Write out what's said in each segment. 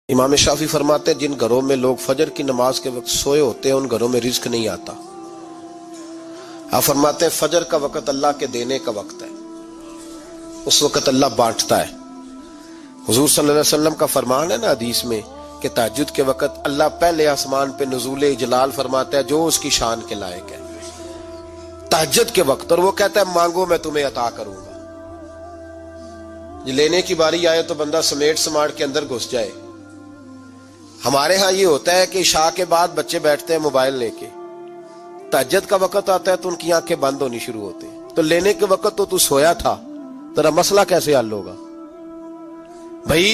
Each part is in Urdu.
امام شافعی فرماتے ہیں جن گھروں میں لوگ فجر کی نماز کے وقت سوئے ہوتے ہیں ان گھروں میں رزق نہیں آتا۔ آپ فرماتے ہیں فجر کا وقت اللہ کے دینے کا وقت ہے، اس وقت اللہ بانٹتا ہے۔ حضور صلی اللہ علیہ وسلم کا فرمان ہے نا حدیث میں کہ تہجد کے وقت اللہ پہلے آسمان پہ نزول اجلال فرماتا ہے جو اس کی شان کے لائق ہے تہجد کے وقت، اور وہ کہتا ہے مانگو میں تمہیں عطا کروں گا۔ لینے کی باری آئے تو بندہ سمیٹ سماٹ کے اندر گھس جائے۔ ہمارے ہاں یہ ہوتا ہے کہ عشاء کے بعد بچے بیٹھتے ہیں موبائل لے کے، تہجد کا وقت آتا ہے تو ان کی آنکھیں بند ہونی شروع ہوتی ہیں، تو لینے کے وقت تو سویا تھا، تیرا مسئلہ کیسے حل ہوگا؟ بھائی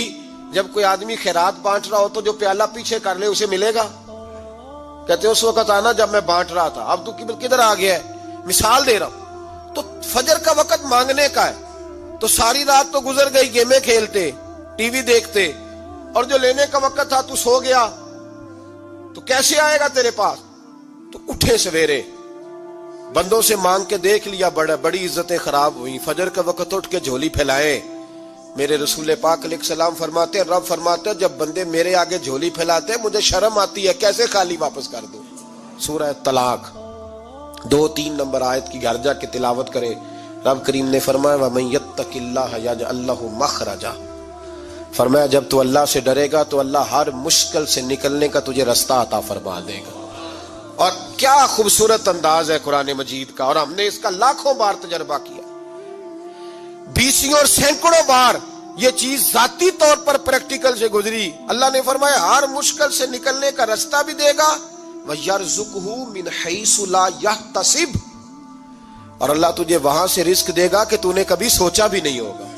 جب کوئی آدمی خیرات بانٹ رہا ہو تو جو پیالہ پیچھے کر لے اسے ملے گا؟ کہتے اس وقت آنا جب میں بانٹ رہا تھا، اب تو کدھر آ گیا ہے؟ مثال دے رہا ہوں۔ تو فجر کا وقت مانگنے کا ہے، تو ساری رات تو گزر گئی گیمیں کھیلتے، ٹی وی دیکھتے، اور جو لینے کا وقت تھا تو سو گیا، تو کیسے آئے گا تیرے پاس؟ تو اٹھے سویرے، بندوں سے مانگ کے دیکھ لیا، بڑی عزتیں خراب ہوئی، فجر کا وقت اٹھ کے جھولی پھیلائے۔ میرے رسول پاک علیہ السلام فرماتے ہیں، رب فرماتے ہیں جب بندے میرے آگے جھولی پھیلاتے ہیں مجھے شرم آتی ہے، کیسے خالی واپس کر دوں؟ سورہ طلاق 2-3 نمبر آیت کی گھر جا کے تلاوت کرے۔ رب کریم نے فرمایا وَمَن يَتَّقِ اللَّهَ يَجْعَل لَّهُ مَخْرَجًا، فرمایا جب تو اللہ سے ڈرے گا تو اللہ ہر مشکل سے نکلنے کا تجھے رستہ عطا فرما دے گا۔ اور کیا خوبصورت انداز ہے قرآن مجید کا، اور ہم نے اس کا لاکھوں بار تجربہ کیا، بیسوں اور سینکڑوں بار یہ چیز ذاتی طور پر پریکٹیکل سے گزری۔ اللہ نے فرمایا ہر مشکل سے نکلنے کا رستہ بھی دے گا، وَيَرْزُقْهُ مِنْ حَيْثُ لَا يَحْتَسِبُ، اور اللہ تجھے وہاں سے رزق دے گا کہ تو نے کبھی سوچا بھی نہیں ہوگا۔